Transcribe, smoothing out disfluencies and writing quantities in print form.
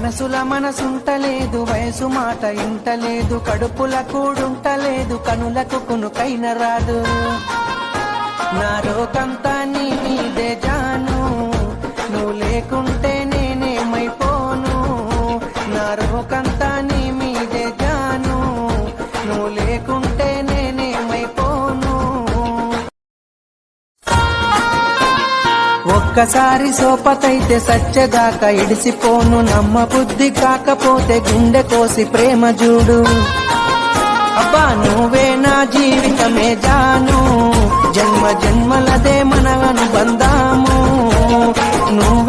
మనసుల మనసుంటలేదు, వయసు మాట ఇంటలేదు, కడుపుల కూడుంటలేదు, కనులకు కునుకైన రాదు. నా రోకంతా నీ మీదే జాను, నువ్వు లేకుంటే నేనేమైపోను. నా రోకంతా నీ మీదే జాను, నువ్వు లేకుంటే నేనేమైపోను. ఒక్కసారి సోపతైతే సచ్చెదాకా ఇడిసిపోను. నమ్మ బుద్ధి కాకపోతే గుండె కోసి ప్రేమ చూడు. అబ్బా నువ్వే నా జీవితమే జాను, జన్మ జన్మలదే మన అనుబంధాము. నువ్వు